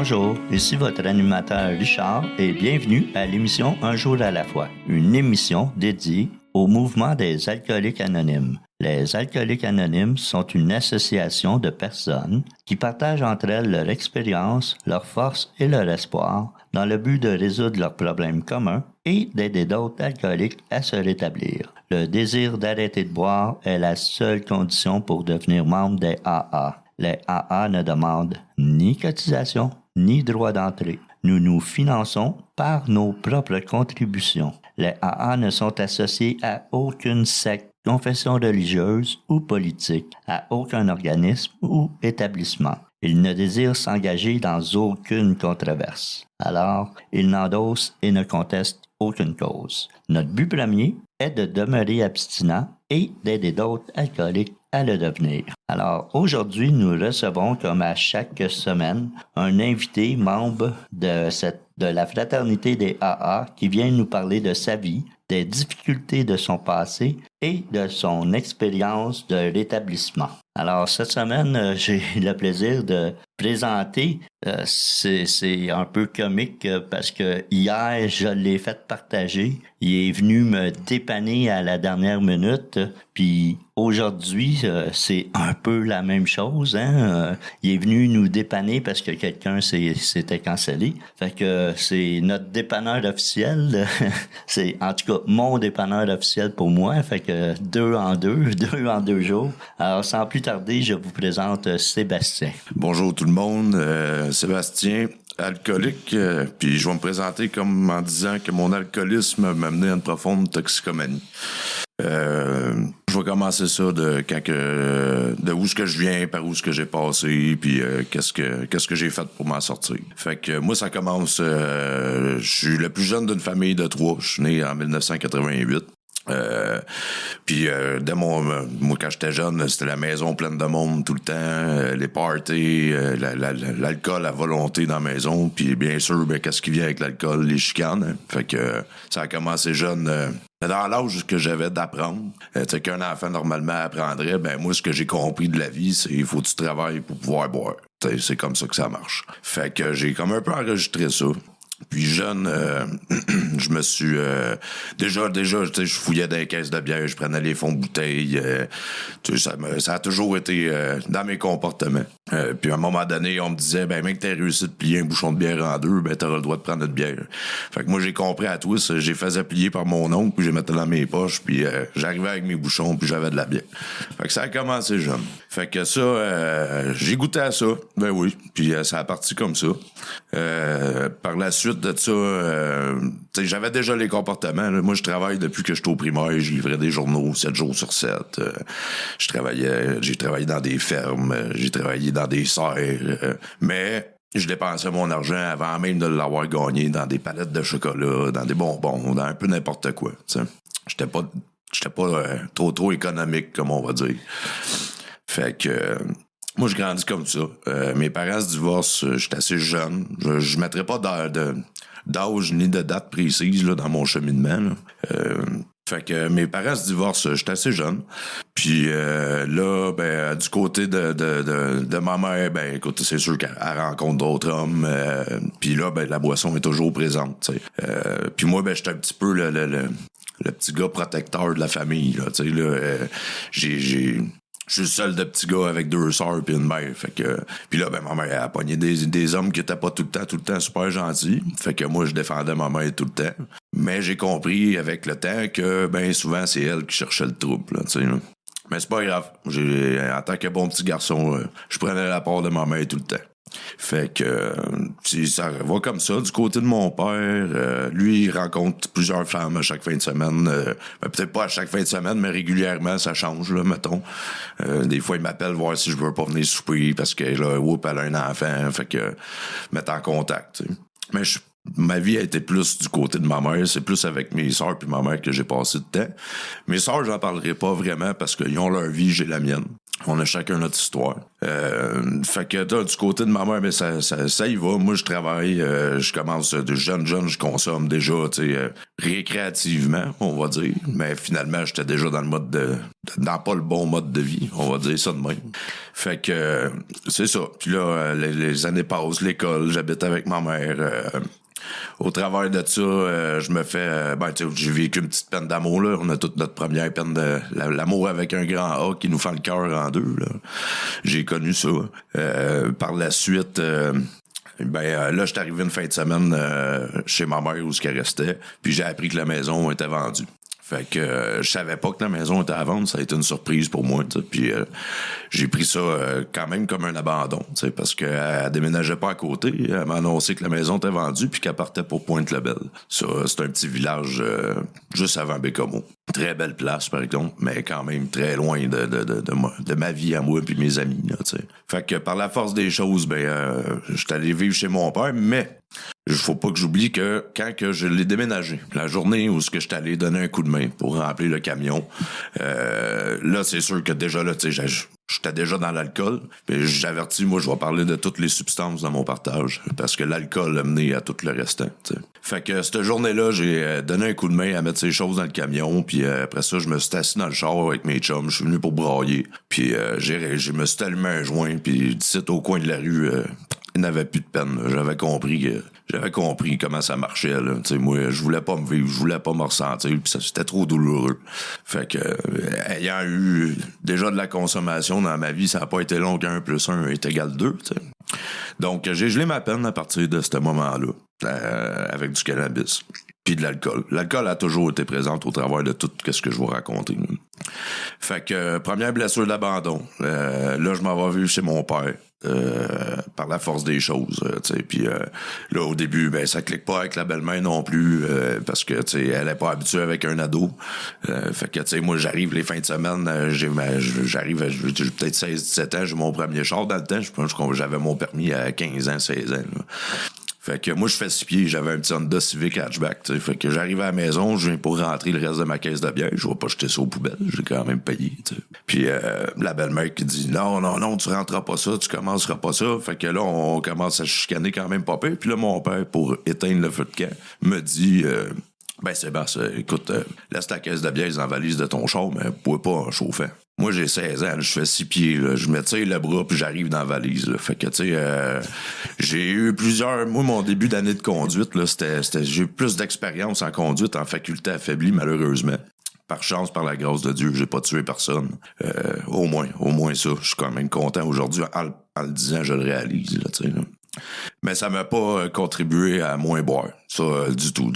Bonjour, ici votre animateur Richard et bienvenue à l'émission Un jour à la fois, une émission dédiée au mouvement des alcooliques anonymes. Les alcooliques anonymes sont une association de personnes qui partagent entre elles leur expérience, leur force et leur espoir dans le but de résoudre leurs problèmes communs et d'aider d'autres alcooliques à se rétablir. Le désir d'arrêter de boire est la seule condition pour devenir membre des AA. Les AA ne demandent ni cotisation, ni droit d'entrée. Nous nous finançons par nos propres contributions. Les AA ne sont associés à aucune secte, confession religieuse ou politique, à aucun organisme ou établissement. Ils ne désirent s'engager dans aucune controverse. Alors, ils n'endossent et ne contestent aucune cause. Notre but premier est de demeurer abstinent et d'aider d'autres alcooliques à le devenir. Alors, aujourd'hui, nous recevons, comme à chaque semaine, un invité membre de la fraternité des AA qui vient nous parler de sa vie, des difficultés de son passé et de son expérience de rétablissement. Alors, cette semaine, j'ai le plaisir de présenter, c'est un peu comique parce que hier, je l'ai fait partager. Il est venu me dépanner à la dernière minute, puis aujourd'hui, c'est un peu la même chose. Il est venu nous dépanner parce que quelqu'un s'était cancellé. Fait que c'est notre dépanneur officiel. C'est en tout cas mon dépanneur officiel pour moi. Fait que deux en deux jours. Alors, sans plus tarder, je vous présente Sébastien. Bonjour tout le monde, Sébastien, alcoolique, puis je vais me présenter comme en disant que mon alcoolisme m'a mené à une profonde toxicomanie. Je vais commencer ça de où est-ce que je viens, par où est-ce que j'ai passé, puis qu'est-ce que j'ai fait pour m'en sortir. Fait que moi, ça commence, je suis le plus jeune d'une famille de 3, je suis né en 1988. Puis moi quand j'étais jeune, c'était la maison pleine de monde tout le temps, les parties, l'alcool à volonté dans la maison, puis bien sûr, qu'est-ce qui vient avec l'alcool, les chicanes. Hein? Fait que ça a commencé jeune. Dans l'âge que j'avais d'apprendre, tu sais qu'un enfant normalement apprendrait, moi ce que j'ai compris de la vie, c'est il faut que tu travailles pour pouvoir boire. T'sais, c'est comme ça que ça marche. Fait que j'ai comme un peu enregistré ça. Puis jeune, je me suis déjà, tu sais, je fouillais dans les caisses de bière, je prenais les fonds de bouteille. Ça a toujours été dans mes comportements. Puis à un moment donné, on me disait, mec, t'as réussi de plier un bouchon de bière en deux, t'auras le droit de prendre notre bière. Fait que moi, j'ai compris à tous, j'ai faisais plier par mon oncle, puis j'ai mettais dans mes poches, puis j'arrivais avec mes bouchons, puis j'avais de la bière. Fait que ça a commencé jeune. Fait que ça, j'ai goûté à ça, oui, puis ça a parti comme ça. Par la suite de ça, j'avais déjà les comportements. Là. Moi, je travaille depuis que j'étais au primaire. Je livrais des journaux 7 jours sur 7. J'ai travaillé dans des fermes. J'ai travaillé dans des serres. Mais je dépensais mon argent avant même de l'avoir gagné dans des palettes de chocolat, dans des bonbons, dans un peu n'importe quoi. T'sais. J'étais pas trop économique, comme on va dire. Fait que... moi, je grandis comme ça. Mes parents se divorcent, j'étais assez jeune. Je ne mettrais pas d'âge ni de date précise là, dans mon cheminement. Là. Fait que mes parents se divorcent, j'étais assez jeune. Puis là, du côté de ma mère, écoute, c'est sûr qu'elle rencontre d'autres hommes. Puis là, la boisson est toujours présente. Puis moi, j'étais un petit peu le petit gars protecteur de la famille. Là, je suis le seul de petits gars avec 2 sœurs puis une mère. Fait que puis là, ma mère a pogné des hommes qui étaient pas tout le temps super gentils. Fait que moi, je défendais ma mère tout le temps. Mais j'ai compris avec le temps que souvent, c'est elle qui cherchait le trouble. Là, là. Mais c'est pas grave. En tant que bon petit garçon, je prenais la part de ma mère tout le temps. Fait que ça va comme ça. Du côté de mon père, lui, il rencontre plusieurs femmes à chaque fin de semaine. Peut-être pas à chaque fin de semaine, mais régulièrement, ça change, là, mettons. Des fois, il m'appelle voir si je veux pas venir souper parce que là, elle a un enfant. Fait que mettre en contact. T'sais. Mais ma vie a été plus du côté de ma mère. C'est plus avec mes sœurs puis ma mère que j'ai passé de temps. Mes sœurs, j'en parlerai pas vraiment parce qu'ils ont leur vie, j'ai la mienne. On a chacun notre histoire. Fait que du côté de ma mère, ben ça y va. Moi, je travaille, je commence de jeune, je consomme déjà, récréativement, on va dire. Mais finalement, j'étais déjà dans le mode dans pas le bon mode de vie, on va dire ça de même. Fait que c'est ça. Puis là, les années passent, l'école, j'habite avec ma mère. Au travers de ça, je me fais... j'ai vécu une petite peine d'amour, là. On a toute notre première peine de... L'amour avec un grand A qui nous fait le cœur en deux, là. J'ai connu ça. Par la suite... là, j'étais arrivé une fin de semaine chez ma mère où ce qu'elle restait, puis j'ai appris que la maison était vendue. Fait que je savais pas que la maison était à vendre, ça a été une surprise pour moi, t'sais. Puis j'ai pris ça quand même comme un abandon, t'sais, parce qu'elle déménageait pas à côté, elle m'a annoncé que la maison était vendue puis qu'elle partait pour Pointe-le-Bel. Ça, c'est un petit village juste avant Bécomo. Très belle place, par exemple, mais quand même très loin de ma vie à moi puis mes amis, là, t'sais. Fait que par la force des choses, j'étais allé vivre chez mon père, mais il faut pas que j'oublie que quand que je l'ai déménagé, la journée où j'étais allé donner un coup de main pour remplir le camion, là, c'est sûr que déjà, là, tu sais, j'étais déjà dans l'alcool. Puis j'avertis, moi, je vais parler de toutes les substances dans mon partage, parce que l'alcool a mené à tout le restant, t'sais. Fait que cette journée-là, j'ai donné un coup de main à mettre ces choses dans le camion, puis après ça, je me suis assis dans le char avec mes chums, je suis venu pour brailler, puis je me suis allumé un joint, puis d'ici au coin de la rue... il n'avait plus de peine. Là. J'avais compris comment ça marchait. Là. Moi, je voulais pas me vivre, je voulais pas me ressentir, puis c'était trop douloureux. Fait que, ayant eu déjà de la consommation dans ma vie, ça n'a pas été long qu'1 + 1 est égal 2. T'sais. Donc, j'ai gelé ma peine à partir de ce moment-là, avec du cannabis. Puis de l'alcool. L'alcool a toujours été présent au travers de tout ce que je vous raconter. Fait que, première blessure d'abandon. Là, je m'en vais vivre chez mon père. Par la force des choses, puis là au début ça clique pas avec la belle-mère non plus parce que elle est pas habituée avec un ado, fait que moi j'arrive les fins de semaine, j'ai peut-être 16-17 ans, j'ai mon premier char. Dans le temps je pense que j'avais mon permis à 15 ans 16 ans là. Fait que moi, je fais 6 pieds, j'avais un petit Honda Civic hatchback, t'sais. Fait que j'arrive à la maison, je viens pour rentrer le reste de ma caisse de bière, je vais pas jeter ça aux poubelles, j'ai quand même payé, t'sais. Puis la belle-mère qui dit non, tu rentreras pas ça, tu commenceras pas ça. Fait que là, on commence à chicaner quand même pas pire. Puis là, mon père, pour éteindre le feu de camp, me dit Sébastien, écoute, laisse ta caisse de bière dans la valise de ton char, mais pouvez pas en chauffer. Moi, j'ai 16 ans, je fais 6 pieds, là, je me tire le bras puis j'arrive dans la valise. Là. Fait que, j'ai eu plusieurs... Moi, mon début d'année de conduite, là, j'ai eu plus d'expérience en conduite en faculté affaiblie, malheureusement. Par chance, par la grâce de Dieu, j'ai pas tué personne. Au moins ça. Je suis quand même content aujourd'hui. En le disant, je le réalise, là, tu sais, là. Mais ça m'a pas contribué à moins boire. Ça, du tout.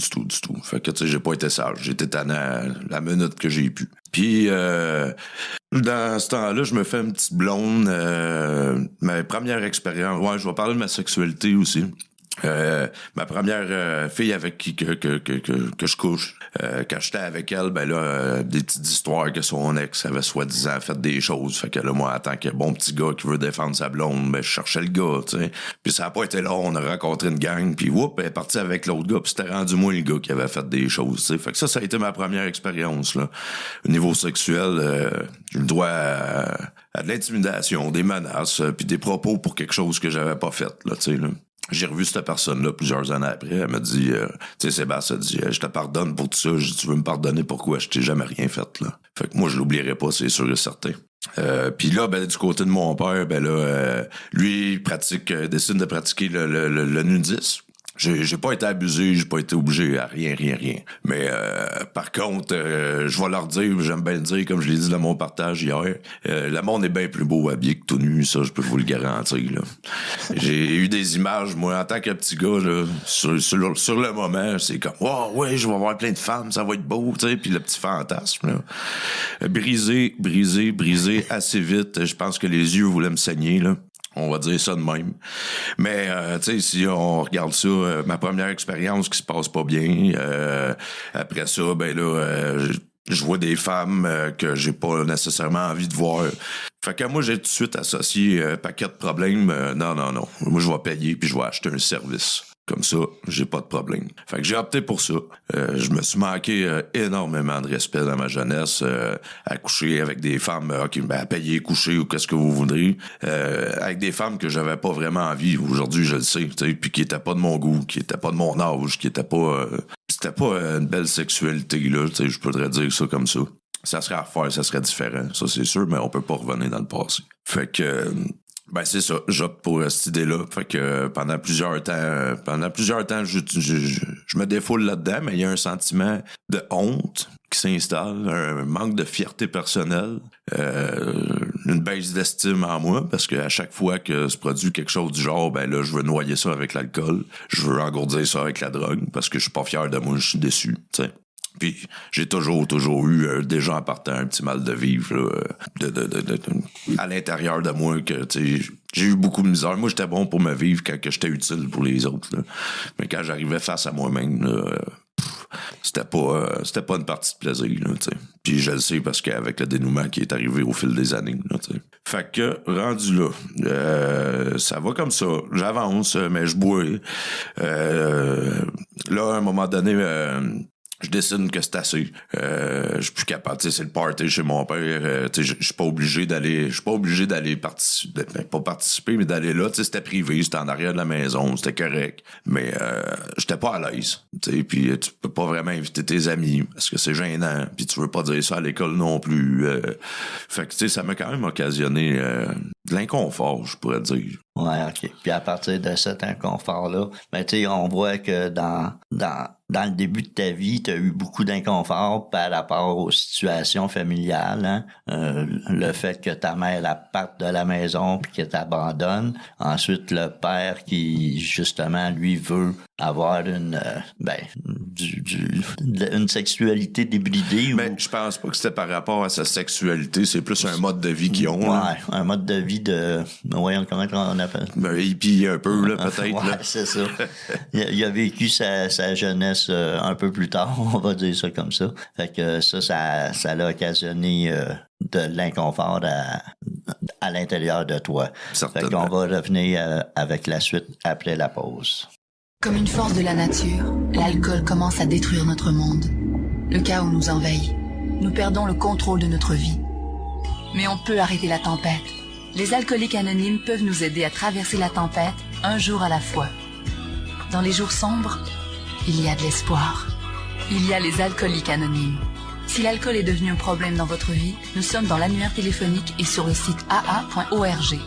Fait que, j'ai pas été sage. J'ai été tannant la minute que j'ai pu. Puis, dans ce temps-là, je me fais une petite blonde. Ma première expérience... Ouais, je vais parler de ma sexualité aussi. Ma première fille avec qui que je couche, quand j'étais avec elle, des petites histoires que son ex avait soi-disant fait des choses. Fait que là, moi, en tant que bon petit gars qui veut défendre sa blonde, je cherchais le gars, tu sais. Puis ça a pas été long, on a rencontré une gang, puis elle est partie avec l'autre gars, puis c'était rendu moi le gars qui avait fait des choses, tu sais. Fait que ça a été ma première expérience, là. Au niveau sexuel, j'ai le droit à de l'intimidation, des menaces, puis des propos pour quelque chose que j'avais pas fait, là, tu sais, là. J'ai revu cette personne-là plusieurs années après. Elle m'a dit, tu sais, Sébastien, dit, je te pardonne pour tout ça. Tu veux me pardonner pourquoi? Je t'ai jamais rien fait, là. Fait que moi, je l'oublierai pas, c'est sûr et certain. Puis là, du côté de mon père, lui, il décide de pratiquer le nudisme. J'ai pas été abusé, j'ai pas été obligé à rien. Mais par contre, je vais leur dire, j'aime bien le dire, comme je l'ai dit dans mon partage hier, le monde est bien plus beau habillé que tout nu, ça, je peux vous le garantir, là. J'ai eu des images, moi, en tant que petit gars, là, sur le moment, c'est comme, oh, ouais, je vais avoir plein de femmes, ça va être beau, tu sais, puis le petit fantasme, là. Brisé assez vite, je pense que les yeux voulaient me saigner, là. On va dire ça de même. Mais, tu sais, si on regarde ça, ma première expérience qui se passe pas bien, après ça, je vois des femmes que j'ai pas nécessairement envie de voir. Fait que moi, j'ai tout de suite associé un paquet de problèmes. Non. Moi, je vais payer puis je vais acheter un service. Comme ça, j'ai pas de problème. Fait que j'ai opté pour ça. Je me suis manqué énormément de respect dans ma jeunesse, à coucher avec des femmes, à payer, coucher ou qu'est-ce que vous voudrez, avec des femmes que j'avais pas vraiment envie. Aujourd'hui, je le sais, puis qui étaient pas de mon goût, qui étaient pas de mon âge, qui étaient pas... c'était pas une belle sexualité, là, je pourrais dire ça comme ça. Ça serait à faire, ça serait différent, ça c'est sûr, mais on peut pas revenir dans le passé. Fait que... c'est ça, j'opte pour cette idée-là. Fait que pendant plusieurs temps, je me défoule là-dedans, mais il y a un sentiment de honte qui s'installe, un manque de fierté personnelle, une baisse d'estime en moi, parce qu'à chaque fois que se produit quelque chose du genre, là, je veux noyer ça avec l'alcool, je veux engourdir ça avec la drogue, parce que je suis pas fier de moi, je suis déçu, tu sais. Puis j'ai toujours eu déjà en partant un petit mal de vivre là, à l'intérieur de moi que j'ai eu beaucoup de misère. Moi j'étais bon pour me vivre quand que j'étais utile pour les autres. Là. Mais quand j'arrivais face à moi-même, là, c'était pas une partie de plaisir. Là, puis je le sais parce qu'avec le dénouement qui est arrivé au fil des années. Là, fait que rendu là, ça va comme ça. J'avance, mais je bois. Là, à un moment donné, je décide que c'est assez. Je suis plus capable. C'est le party chez mon père. Je suis pas obligé d'aller participer. Pas participer, mais d'aller là. C'était privé, c'était en arrière de la maison, c'était correct. Mais j'étais pas à l'aise. Puis tu peux pas vraiment inviter tes amis parce que c'est gênant. Puis tu veux pas dire ça à l'école non plus. Fait que ça m'a quand même occasionné de l'inconfort, je pourrais dire. Ouais, OK. Puis à partir de cet inconfort-là, on voit que dans le début de ta vie, tu as eu beaucoup d'inconfort par rapport aux situations familiales. Hein? Le fait que ta mère parte de la maison puis qu'elle t'abandonne. Ensuite, le père qui, justement, lui, veut avoir une sexualité débridée. Mais je pense pas que c'était par rapport à sa sexualité. C'est plus un mode de vie qu'ils ont. Ouais, un mode de vie de... Voyons, comment on appelle? Hippie un peu, là, peut-être. Ouais, là. c'est ça. Il a vécu sa jeunesse un peu plus tard, on va dire ça comme ça. Fait que ça l'a occasionné de l'inconfort à l'intérieur de toi. Certainement. Fait qu'on va revenir avec la suite après la pause. Comme une force de la nature, l'alcool commence à détruire notre monde. Le chaos nous envahit. Nous perdons le contrôle de notre vie. Mais on peut arrêter la tempête. Les alcooliques anonymes peuvent nous aider à traverser la tempête un jour à la fois. Dans les jours sombres, il y a de l'espoir. Il y a les alcooliques anonymes. Si l'alcool est devenu un problème dans votre vie, nous sommes dans l'annuaire téléphonique et sur le site aa.org.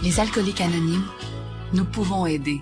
Les alcooliques anonymes, nous pouvons aider.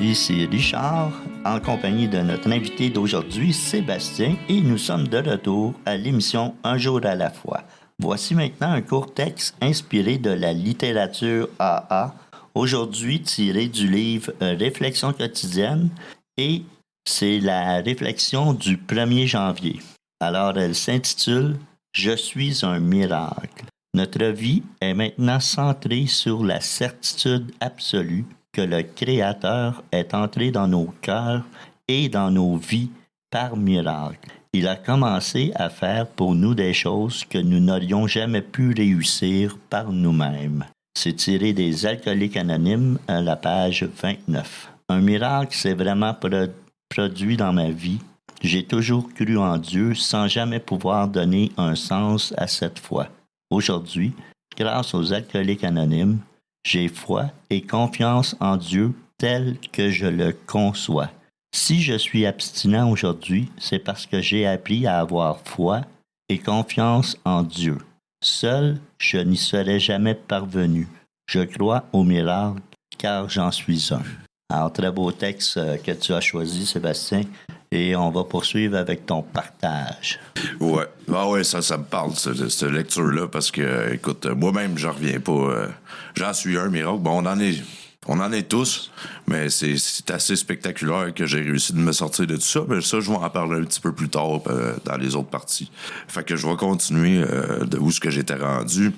Ici Richard, en compagnie de notre invité d'aujourd'hui, Sébastien, et nous sommes de retour à l'émission Un jour à la fois. Voici maintenant un court texte inspiré de la littérature AA, aujourd'hui tiré du livre Réflexion quotidienne, et c'est la réflexion du 1er janvier. Alors elle s'intitule « Je suis un miracle ». Notre vie est maintenant centrée sur la certitude absolue que le Créateur est entré dans nos cœurs et dans nos vies par miracle. Il a commencé à faire pour nous des choses que nous n'aurions jamais pu réussir par nous-mêmes. C'est tiré des Alcooliques Anonymes à la page 29. Un miracle s'est vraiment produit dans ma vie. J'ai toujours cru en Dieu sans jamais pouvoir donner un sens à cette foi. Aujourd'hui, grâce aux Alcooliques Anonymes, j'ai foi et confiance en Dieu tel que je le conçois. Si je suis abstinent aujourd'hui, c'est parce que j'ai appris à avoir foi et confiance en Dieu. Seul, je n'y serais jamais parvenu. Je crois au miracle, car j'en suis un. Alors, très beau texte que tu as choisi, Sébastien, et on va poursuivre avec ton partage. Ouais. Ah ouais, ça me parle, cette lecture-là, parce que, écoute, moi-même, j'en reviens pas. J'en suis un miracle. Bon, on en est tous, mais c'est assez spectaculaire que j'ai réussi de me sortir de tout ça. Mais ça, je vais en parler un petit peu plus tard dans les autres parties. Fait que je vais continuer de où ce que j'étais rendu.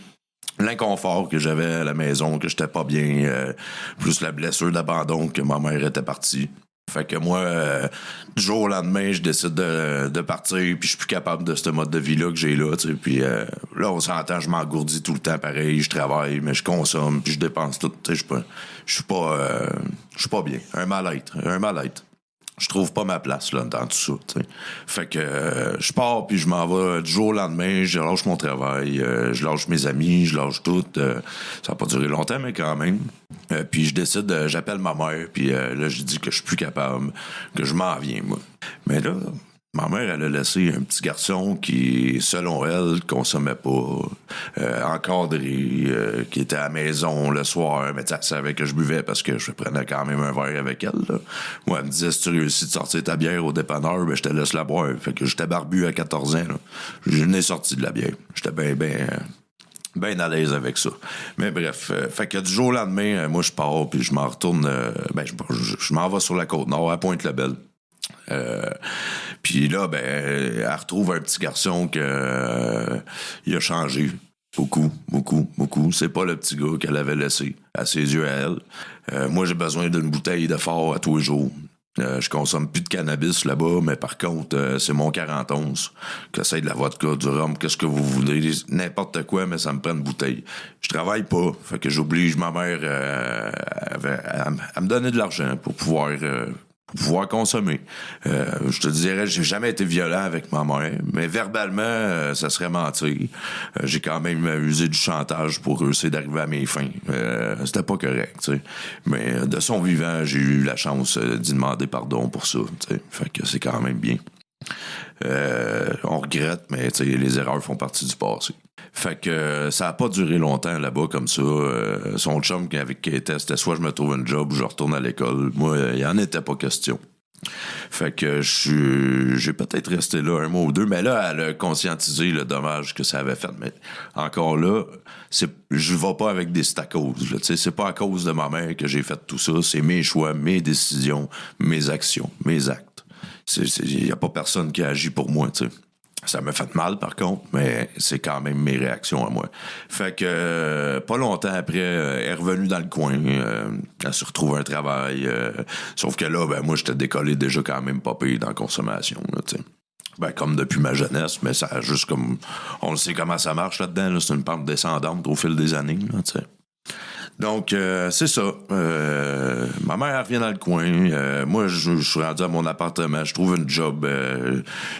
L'inconfort que j'avais à la maison, que j'étais pas bien, plus la blessure d'abandon que ma mère était partie. Fait que moi, du jour au lendemain, je décide de partir, puis je suis plus capable de ce mode de vie-là que j'ai là, tu sais. Puis là, on s'entend, je m'engourdis tout le temps pareil, je travaille, mais je consomme, puis je dépense tout. Tu sais, je suis pas bien. Un mal-être. Je trouve pas ma place là dans tout ça, tu sais. Fait que je pars puis je m'en vais du jour au lendemain, je lâche mon travail, je lâche mes amis, je lâche tout. Ça n'a pas duré longtemps, mais quand même. Puis je décide, j'appelle ma mère, puis là, je dis que je suis plus capable, que je m'en viens, moi. Mais là, ma mère, elle a laissé un petit garçon qui, selon elle, consommait pas, encadré, qui était à la maison le soir, mais tu sais, elle savait que je buvais parce que je prenais quand même un verre avec elle, là. Moi, elle me disait, si tu réussis de sortir ta bière au dépanneur, ben je te laisse la boire. Fait que j'étais barbu à 14 ans, là. Je n'ai sorti de la bière. J'étais bien à l'aise avec ça. Mais bref, fait que du jour au lendemain, moi, je pars, puis je m'en retourne, je m'en vais sur la Côte-Nord, à Pointe-le-Bel. Puis là, elle retrouve un petit garçon il a changé. Beaucoup. C'est pas le petit gars qu'elle avait laissé à ses yeux à elle. Moi, j'ai besoin d'une bouteille de fort à tous les jours. Je consomme plus de cannabis là-bas, mais par contre, c'est mon 41 que c'est de la vodka, du rhum, qu'est-ce que vous voulez, n'importe quoi, mais ça me prend une bouteille. Je travaille pas, fait que j'oblige ma mère à me donner de l'argent pour pouvoir consommer. Je te dirais, j'ai jamais été violent avec ma mère, mais verbalement, ça serait mentir. J'ai quand même usé du chantage pour essayer d'arriver à mes fins. C'était pas correct, tu sais. Mais de son vivant, j'ai eu la chance d'y demander pardon pour ça, tu sais. Fait que c'est quand même bien. On regrette, mais tu sais, les erreurs font partie du passé. Fait que ça a pas duré longtemps là-bas comme ça. Son chum avec qui était, c'était soit je me trouve un job ou je retourne à l'école. Moi, il en était pas question. Fait que j'ai peut-être resté là un mois ou deux, mais là, elle a conscientisé le dommage que ça avait fait. Mais encore là, je vais pas avec des stacos. C'est pas à cause de ma mère que j'ai fait tout ça. C'est mes choix, mes décisions, mes actions, mes actes. Il y a pas personne qui agit pour moi, tu sais. Ça m'a fait mal, par contre, mais c'est quand même mes réactions à moi. Fait que, pas longtemps après, elle est revenue dans le coin. Elle se retrouve un travail. Sauf que là, moi, j'étais décollé déjà quand même pas payé dans la consommation, là, tu sais. Comme depuis ma jeunesse, mais ça a juste comme... On le sait comment ça marche là-dedans, là, c'est une pente descendante au fil des années, là, tu sais. Donc, c'est ça. Ma mère, elle revient dans le coin. Moi, je suis rendu à mon appartement. Je trouve une job.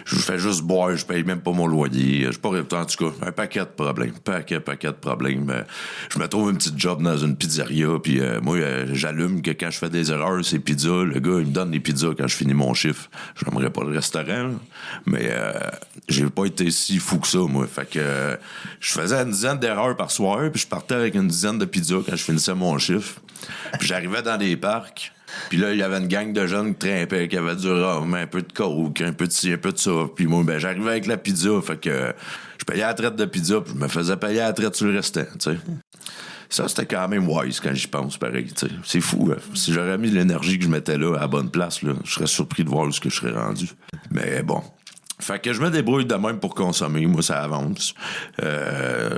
Je fais juste boire. Je paye même pas mon loyer. Je pas en tout cas, un paquet de problèmes. Paquet de problèmes. Je me trouve une petite job dans une pizzeria. Puis moi, j'allume que quand je fais des erreurs, c'est pizza. Le gars, il me donne les pizzas quand je finis mon chiffre. Je n'aimerais pas le restaurant, là. Mais j'ai pas été si fou que ça, moi. Fait que je faisais une dizaine d'erreurs par soir. Puis je partais avec une dizaine de pizzas quand je finissais mon chiffre. Puis j'arrivais dans des parcs. Puis là, il y avait une gang de jeunes qui trimpaient, qui avaient du rhum, un peu de coke, un peu de ci, un peu de ça. Puis moi, j'arrivais avec la pizza. Fait que je payais la traite de pizza, puis je me faisais payer la traite sur le restant, tu sais. Ça, c'était quand même wise quand j'y pense, pareil, tu sais. C'est fou, hein? Si j'aurais mis l'énergie que je mettais là à la bonne place, là, je serais surpris de voir où je serais rendu. Mais bon. Fait que je me débrouille de même pour consommer. Moi, ça avance.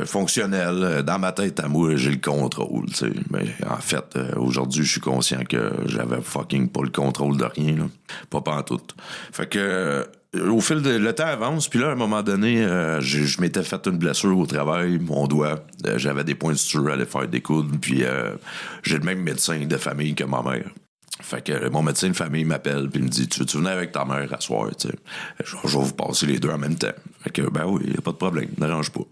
Fonctionnel. Dans ma tête, à moi, j'ai le contrôle, tu sais. Mais en fait, aujourd'hui, je suis conscient que j'avais fucking pas le contrôle de rien, là. Pas pantoute. Fait que... au fil le temps avance, puis là, à un moment donné, je m'étais fait une blessure au travail, mon doigt. J'avais des points de suture à aller faire des coudes, puis j'ai le même médecin de famille que ma mère. Fait que mon médecin de famille m'appelle puis me dit, tu veux-tu venir avec ta mère à soir, tu sais? Je vais vous passer les deux en même temps. Fait que, oui, y a pas de problème, ne dérange pas.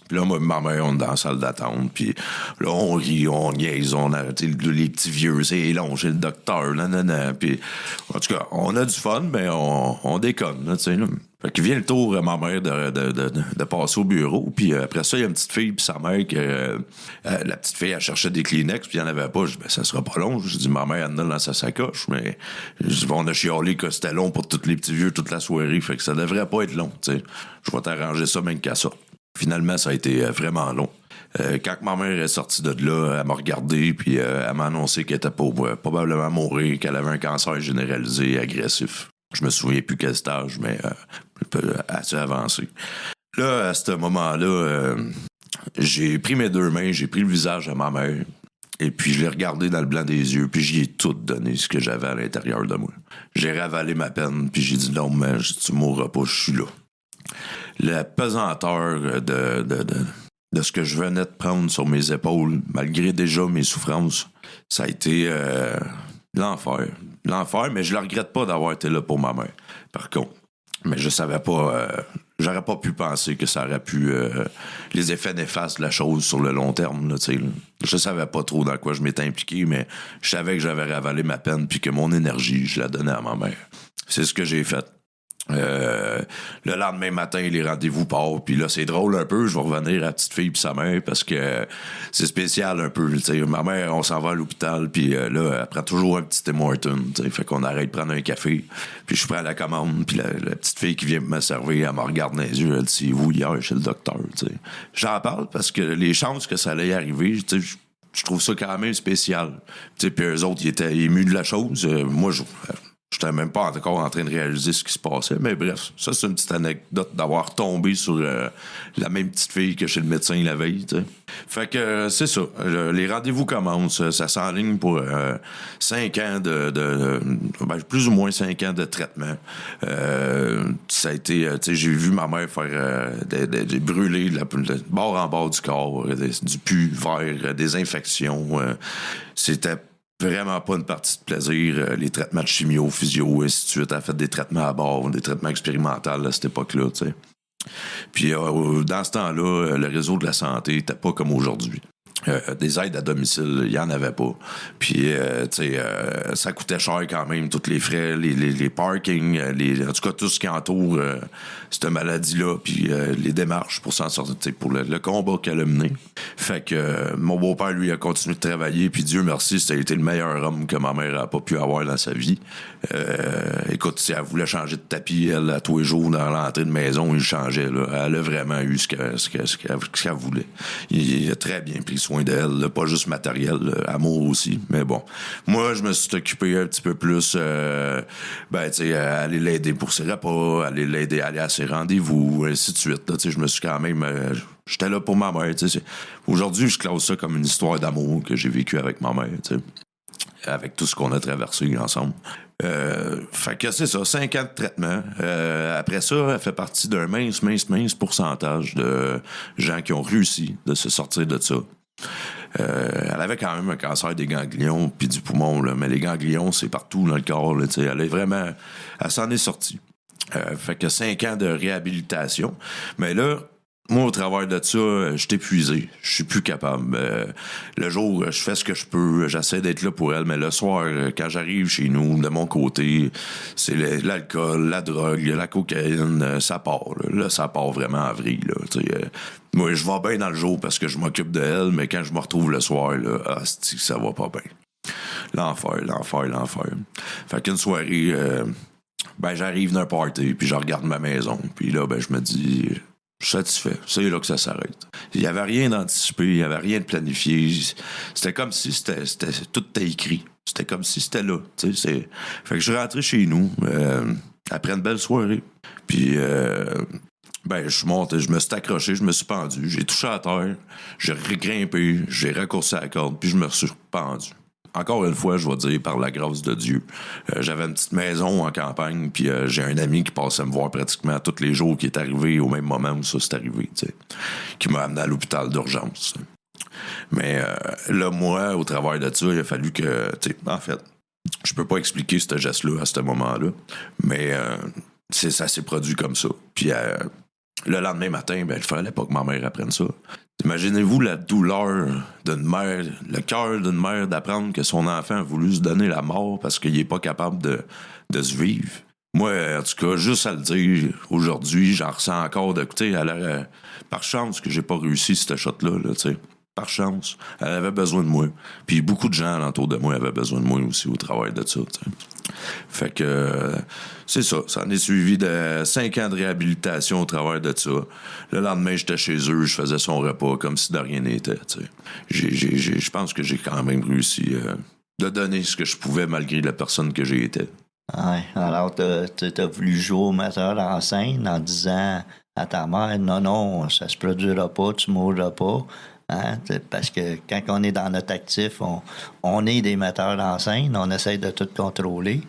Puis là, moi, ma mère, on est dans la salle d'attente, puis là, on rit, on niaise, on a, les petits vieux, c'est long, j'ai le docteur, nanana, puis en tout cas, on a du fun, mais on déconne, tu sais, là. Fait qu'il vient le tour, ma mère, de passer au bureau, puis après ça, il y a une petite fille, puis sa mère, la petite fille, elle cherchait des Kleenex, puis il n'y en avait pas. Je dis, ça sera pas long. Je dis, ma mère, elle en a dans sa sacoche, mais on a chialé que c'était long pour tous les petits vieux toute la soirée, fait que ça devrait pas être long, tu sais. Je vais t'arranger ça, même qu'à ça. Finalement, ça a été vraiment long. Quand ma mère est sortie de là, elle m'a regardé, puis elle m'a annoncé qu'elle était probablement mourir, qu'elle avait un cancer généralisé et agressif. Je me souviens plus quel stage, mais un peu assez avancé. Là, à ce moment-là, j'ai pris mes deux mains, j'ai pris le visage de ma mère, Et puis, je l'ai regardé dans le blanc des yeux, puis j'y ai tout donné ce que j'avais à l'intérieur de moi. J'ai ravalé ma peine, puis j'ai dit non, mais tu mourras pas, je suis là. La pesanteur de ce que je venais de prendre sur mes épaules, malgré déjà mes souffrances, ça a été l'enfer. L'enfer, mais je le regrette pas d'avoir été là pour ma mère, par contre. Mais je savais pas... j'aurais pas pu penser que ça aurait pu... les effets néfastes de la chose sur le long terme, là, tu sais. Je savais pas trop dans quoi je m'étais impliqué, mais je savais que j'avais ravalé ma peine puis que mon énergie, je la donnais à ma mère. C'est ce que j'ai fait. Le lendemain matin, les rendez-vous partent, puis là, c'est drôle un peu, je vais revenir à la petite fille puis sa mère, parce que c'est spécial un peu, tu sais. Ma mère, on s'en va à l'hôpital, puis là, elle prend toujours un petit Tim Hortons, tu sais, fait qu'on arrête de prendre un café, puis je prends la commande, puis la petite fille qui vient me servir, elle me regarde dans les yeux, elle dit « Vous, hier, chez le docteur », tu sais. J'en parle parce que les chances que ça allait y arriver, tu sais, je trouve ça quand même spécial. Tu sais, puis eux autres, ils étaient émus de la chose. Moi, j'étais même pas encore en train de réaliser ce qui se passait, mais bref, ça, c'est une petite anecdote d'avoir tombé sur la même petite fille que chez le médecin la veille, tu sais. Fait que c'est ça. Les rendez-vous commencent. Ça s'enligne pour 5 ans plus ou moins 5 ans de traitement. Ça a été... tu sais, j'ai vu ma mère faire des brûler de bord en bord du corps, du pu vers des infections. C'était vraiment pas une partie de plaisir. Les traitements de chimio, physio, et ainsi de suite. Elle a fait des traitements à bord, des traitements expérimentaux à cette époque-là, tu sais. Puis dans ce temps-là, le réseau de la santé n'était pas comme aujourd'hui. Des aides à domicile, il n'y en avait pas. Puis, tu sais, ça coûtait cher quand même, tous les frais, les parkings, en tout cas, tout ce qui entoure cette maladie-là, puis les démarches pour s'en sortir, pour le combat qu'elle a mené. Fait que mon beau-père, lui, a continué de travailler, puis Dieu merci, ça a été le meilleur homme que ma mère n'a pas pu avoir dans sa vie. Écoute, si elle voulait changer de tapis, elle, à tous les jours, dans l'entrée de maison, il changeait, là. Elle a vraiment eu ce qu'elle voulait. Il a très bien pris soin d'elle, là, pas juste matériel, amour aussi, mais bon. Moi, je me suis occupé un petit peu plus, tu sais, aller l'aider pour ses repas, aller l'aider à aller à ses rendez-vous, ainsi de suite, là, tu sais, je me suis quand même... j'étais là pour ma mère, tu sais. Aujourd'hui, je classe ça comme une histoire d'amour que j'ai vécue avec ma mère, tu sais, avec tout ce qu'on a traversé ensemble. Fait que c'est ça, 5 ans de traitement. Après ça, elle fait partie d'un mince pourcentage de gens qui ont réussi de se sortir de ça. Elle avait quand même un cancer des ganglions puis du poumon, là, mais les ganglions, c'est partout dans le corps. Là, elle s'en est sortie. Fait que 5 ans de réhabilitation. Mais là, moi, au travers de ça, je suis épuisé. Je suis plus capable. Le jour, je fais ce que je peux. J'essaie d'être là pour elle. Mais le soir, quand j'arrive chez nous, de mon côté, c'est l'alcool, la drogue, la cocaïne, ça part. Là, ça part vraiment en vrille. Moi, je vais bien dans le jour parce que je m'occupe d'elle, mais quand je me retrouve le soir, là, ça va pas bien. L'enfer. Fait qu'une soirée, j'arrive d'un party, puis je regarde ma maison. Puis là, je me dis... Je suis satisfait. C'est là que ça s'arrête. Il n'y avait rien d'anticipé, il n'y avait rien de planifié. C'était comme si tout était écrit. C'était comme si c'était là. Fait que je suis rentré chez nous après une belle soirée. Puis, je suis monté, je me suis accroché, je me suis pendu. J'ai touché à terre, j'ai grimpé, j'ai raccourci la corde, puis je me suis pendu. Encore une fois, je vais dire, par la grâce de Dieu. J'avais une petite maison en campagne, puis j'ai un ami qui passait me voir pratiquement tous les jours, qui est arrivé au même moment où ça s'est arrivé, qui m'a amené à l'hôpital d'urgence. Mais là, moi, au travers de ça, il a fallu que... En fait, je peux pas expliquer ce geste-là à ce moment-là, mais ça s'est produit comme ça. Puis le lendemain matin, il fallait pas que ma mère apprenne ça. Imaginez-vous la douleur d'une mère, le cœur d'une mère d'apprendre que son enfant a voulu se donner la mort parce qu'il n'est pas capable de se vivre. Moi, en tout cas, juste à le dire, aujourd'hui, j'en ressens encore d'écouter. Par chance que j'ai pas réussi cette shot-là, tu sais. Par chance. Elle avait besoin de moi. Puis beaucoup de gens alentour de moi avaient besoin de moi aussi au travail de ça, t'sais. Fait que c'est ça. Ça en est suivi de 5 ans de réhabilitation au travers de ça. Le lendemain, j'étais chez eux, je faisais son repas comme si de rien n'était. Je pense que j'ai quand même réussi de donner ce que je pouvais malgré la personne que j'ai été. Ouais, alors t'as voulu jouer au metteur en scène en disant à ta mère, non, ça se produira pas, tu mourras pas. Hein? Parce que quand on est dans notre actif, on est des metteurs en scène, on essaie de tout contrôler.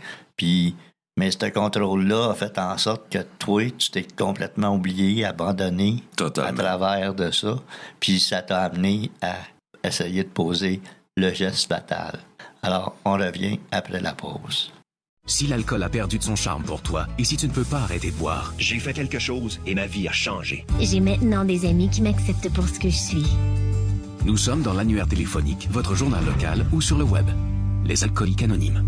Mais ce contrôle-là a fait en sorte que toi, tu t'es complètement oublié, abandonné Totalement. à travers de ça. Puis ça t'a amené à essayer de poser le geste fatal. Alors, on revient après la pause. Si l'alcool a perdu de son charme pour toi et si tu ne peux pas arrêter de boire, J'ai fait quelque chose et ma vie a changé. J'ai maintenant des amis qui m'acceptent pour ce que je suis. nous sommes dans l'annuaire téléphonique, votre journal local ou sur le web. Les Alcooliques Anonymes.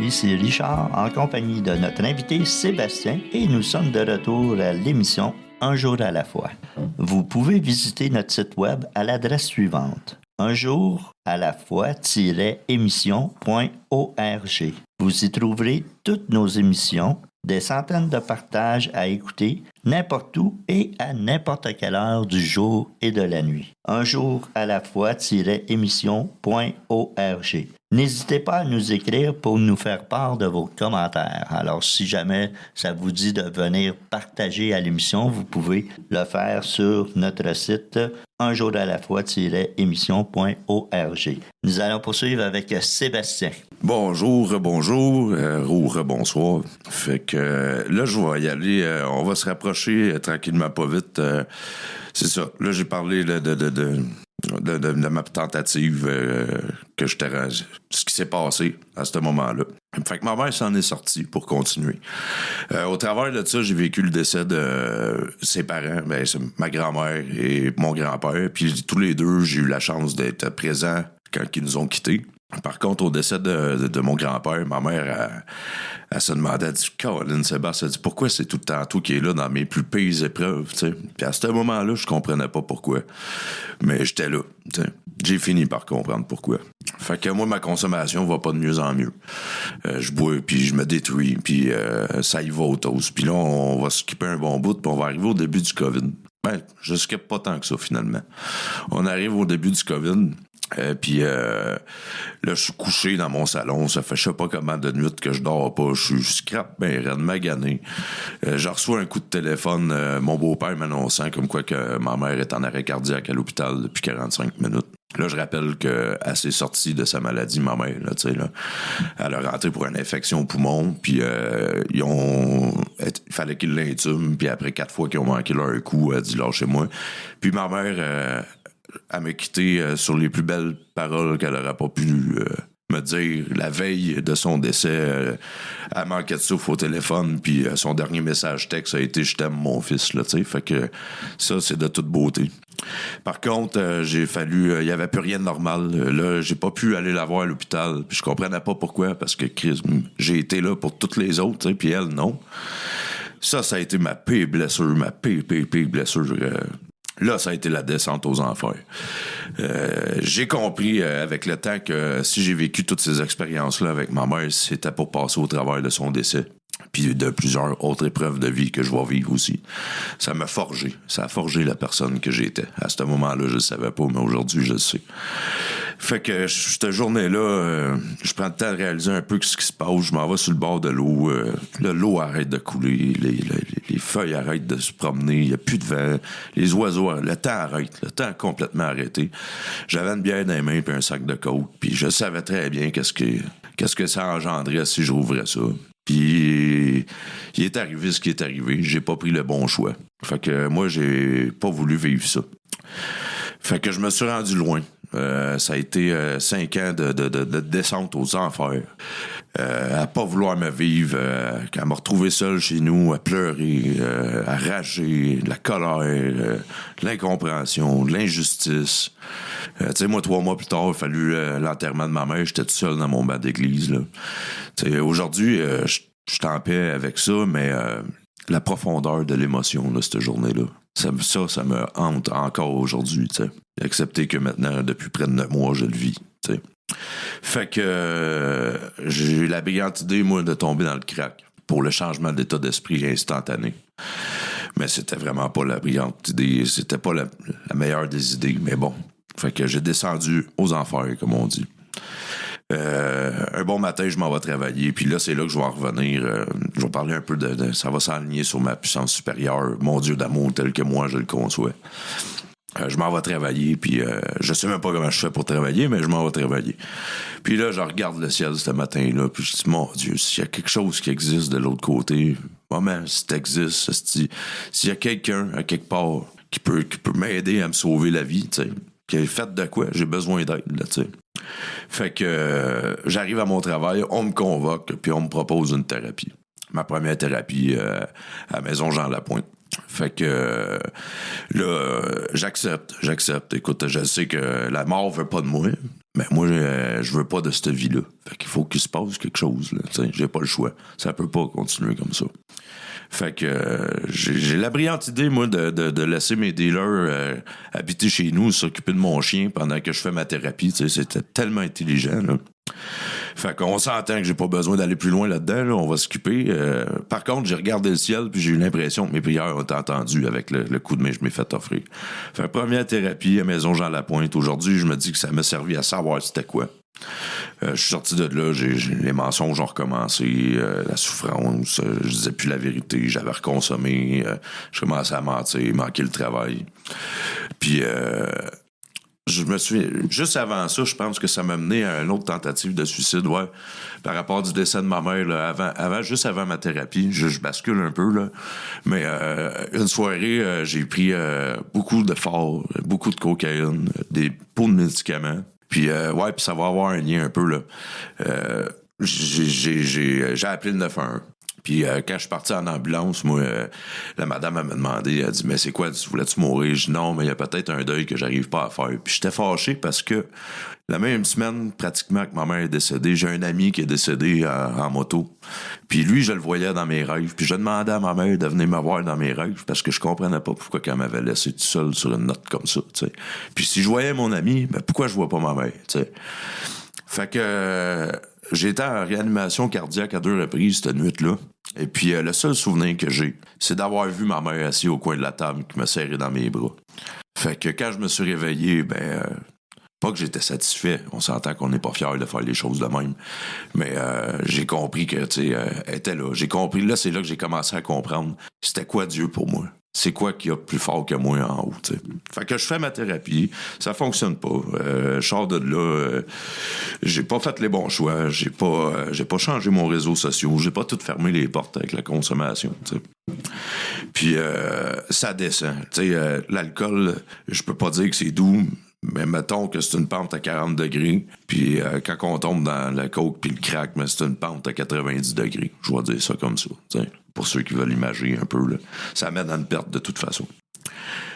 Ici Richard, en compagnie de notre invité Sébastien, et nous sommes de retour à l'émission Un jour à la fois. Vous pouvez visiter notre site web à l'adresse suivante: unjouralafoie-émission.org. Vous y trouverez toutes nos émissions, des centaines de partages à écouter n'importe où et à n'importe quelle heure du jour et de la nuit. unjouralafoie-émission.org. N'hésitez pas à nous écrire pour nous faire part de vos commentaires. Alors, si jamais ça vous dit de venir partager à l'émission, vous pouvez le faire sur notre site unjouralafoie-émission.org. Nous allons poursuivre avec Sébastien. Bonjour, ou bonsoir. Fait que là, je vais y aller. On va se rapprocher tranquillement, pas vite. C'est ça. Là, j'ai parlé de ma tentative que je t'ai rendu, ce qui s'est passé à ce moment-là. Fait que ma mère s'en est sortie pour continuer. Au travers de ça, j'ai vécu le décès de ses parents, c'est ma grand-mère et mon grand-père. Puis tous les deux, j'ai eu la chance d'être présent quand ils nous ont quittés. Par contre, au décès de mon grand-père, ma mère, elle se demandait, elle dit, Caroline, Sébastien, elle dit, pourquoi c'est tout le temps toi qui es là dans mes plus pires épreuves, tu sais. Puis à ce moment-là, je comprenais pas pourquoi. Mais j'étais là, tu sais. J'ai fini par comprendre pourquoi. Fait que moi, ma consommation va pas de mieux en mieux. Je bois, puis je me détruis, puis ça y va au toast. Puis là, on va skipper un bon bout, puis on va arriver au début du COVID. Je skippe pas tant que ça, finalement. On arrive au début du COVID. Puis là, je suis couché dans mon salon. Ça fait je sais pas comment de nuit que je dors pas. Je suis scrap ben raide, magané. Je reçois un coup de téléphone. Mon beau-père m'annonçant comme quoi que ma mère est en arrêt cardiaque à l'hôpital depuis 45 minutes. Là, je rappelle qu'elle s'est sortie de sa maladie, ma mère, là, tu sais, là. Elle a rentré pour une infection au poumon, puis il fallait qu'ils l'intument, puis après 4 fois qu'ils ont manqué leur coup, elle a dit « lâchez-moi ». Puis ma mère... elle m'a quitté sur les plus belles paroles qu'elle n'aurait pas pu me dire la veille de son décès. Elle manquait de souffle au téléphone, puis son dernier message texte a été « Je t'aime, mon fils », là, tu sais. Fait que ça, c'est de toute beauté. Par contre, il n'y avait plus rien de normal. Là, j'ai pas pu aller la voir à l'hôpital, puis je comprenais pas pourquoi, parce que Chris, j'ai été là pour toutes les autres, tu sais, puis elle, non. Ça a été ma pire blessure, ma pire blessure. Là, ça a été la descente aux enfers. J'ai compris avec le temps que si j'ai vécu toutes ces expériences-là avec ma mère, c'était pour passer au travers de son décès. Puis de plusieurs autres épreuves de vie que je vais vivre aussi. Ça m'a forgé. Ça a forgé la personne que j'étais. À ce moment-là, je le savais pas, mais aujourd'hui, je le sais. Fait que cette journée-là, je prends le temps de réaliser un peu ce qui se passe. Je m'en vais sur le bord de l'eau. L'eau arrête de couler. Les feuilles arrêtent de se promener. Il n'y a plus de vent. Les oiseaux, le temps arrête. Le temps a complètement arrêté. J'avais une bière dans les mains puis un sac de coke. Puis je savais très bien qu'est-ce que ça engendrait si je rouvrais ça. Puis il est arrivé ce qui est arrivé. J'ai pas pris le bon choix. Fait que moi, j'ai pas voulu vivre ça. Fait que je me suis rendu loin. Ça a été 5 ans de descente aux enfers. À pas vouloir me vivre, à me retrouver seul chez nous, à pleurer, à rager, de la colère, de l'incompréhension, de l'injustice. Tu sais, moi, 3 mois plus tard, il a fallu l'enterrement de ma mère. J'étais tout seul dans mon banc d'église. Tu sais, aujourd'hui, je suis en paix avec ça, mais la profondeur de l'émotion de cette journée-là, ça me hante encore aujourd'hui, tu sais. Accepter que maintenant, depuis près de 9 mois, je le vis, tu sais. Fait que j'ai eu la brillante idée, moi, de tomber dans le crack pour le changement d'état d'esprit instantané. Mais c'était vraiment pas la brillante idée, c'était pas la meilleure des idées, mais bon. Fait que j'ai descendu aux enfers, comme on dit. Un bon matin, je m'en vais travailler, puis là, c'est là que je vais en revenir. Je vais parler un peu ça va s'aligner sur ma puissance supérieure, mon Dieu d'amour tel que moi je le conçois. Je m'en vais travailler, puis je sais même pas comment je fais pour travailler, mais je m'en vais travailler. Puis là, je regarde le ciel ce matin-là, puis je dis, mon Dieu, s'il y a quelque chose qui existe de l'autre côté, maman, si t'existes, s'il y a quelqu'un à quelque part qui peut m'aider à me sauver la vie, tu sais, qui est fait de quoi, j'ai besoin d'aide, là, tu sais. Fait que j'arrive à mon travail, on me convoque, puis on me propose une thérapie. Ma première thérapie à la maison Jean Lapointe. Fait que là, j'accepte. Écoute, je sais que la mort veut pas de moi, mais moi, je veux pas de cette vie-là. Fait qu'il faut qu'il se passe quelque chose, là. T'sais, j'ai pas le choix. Ça peut pas continuer comme ça. Fait que j'ai la brillante idée, moi, de laisser mes dealers habiter chez nous, s'occuper de mon chien pendant que je fais ma thérapie. T'sais, c'était tellement intelligent, là. Fait qu'on s'entend que j'ai pas besoin d'aller plus loin là-dedans, là, on va s'occuper. Par contre, j'ai regardé le ciel puis j'ai eu l'impression que mes prières ont été entendues avec le coup de main que je m'ai fait offrir. Fait première thérapie à Maison Jean Lapointe. Aujourd'hui, je me dis que ça m'a servi à savoir c'était quoi. Je suis sorti de là, les mensonges ont recommencé, la souffrance, je disais plus la vérité, j'avais reconsommé, je commençais à mentir, manquer le travail. Puis je me suis juste avant ça, je pense que ça m'a mené à une autre tentative de suicide, ouais, par rapport du décès de ma mère, là, juste avant ma thérapie. Je bascule un peu, là, mais une soirée, j'ai pris beaucoup de fort, beaucoup de cocaïne, des pots de médicaments. Puis ouais, puis ça va avoir un lien un peu, là. J'ai appelé le 911. Puis quand je suis parti en ambulance, moi, la madame elle m'a demandé, elle dit, mais c'est quoi, voulais-tu mourir? Je dis non, mais il y a peut-être un deuil que j'arrive pas à faire. Puis j'étais fâché parce que la même semaine, pratiquement, que ma mère est décédée, j'ai un ami qui est décédé en moto. Puis lui, je le voyais dans mes rêves. Puis je demandais à ma mère de venir me voir dans mes rêves parce que je comprenais pas pourquoi elle m'avait laissé tout seul sur une note comme ça, tu sais. Puis si je voyais mon ami, ben pourquoi je vois pas ma mère, tu sais. Fait que j'ai été en réanimation cardiaque à 2 reprises cette nuit-là. Et puis le seul souvenir que j'ai, c'est d'avoir vu ma mère assise au coin de la table qui me serrait dans mes bras. Fait que quand je me suis réveillé, pas que j'étais satisfait. On s'entend qu'on n'est pas fiers de faire les choses de même. Mais j'ai compris que, tu sais, elle était là. J'ai compris, là, c'est là que j'ai commencé à comprendre c'était quoi Dieu pour moi. C'est quoi qu'il y a plus fort que moi en haut, tu sais. Fait que je fais ma thérapie, ça fonctionne pas. Je sors de là, j'ai pas fait les bons choix, j'ai pas changé mon réseau social, j'ai pas tout fermé les portes avec la consommation, tu sais. Puis ça descend, tu sais, l'alcool, je peux pas dire que c'est doux. Mais mettons que c'est une pente à 40 degrés, puis quand on tombe dans la coke puis le crack, mais c'est une pente à 90 degrés. Je vais dire ça comme ça, t'sais, pour ceux qui veulent imaginer un peu. Là. Ça mène à une perte de toute façon.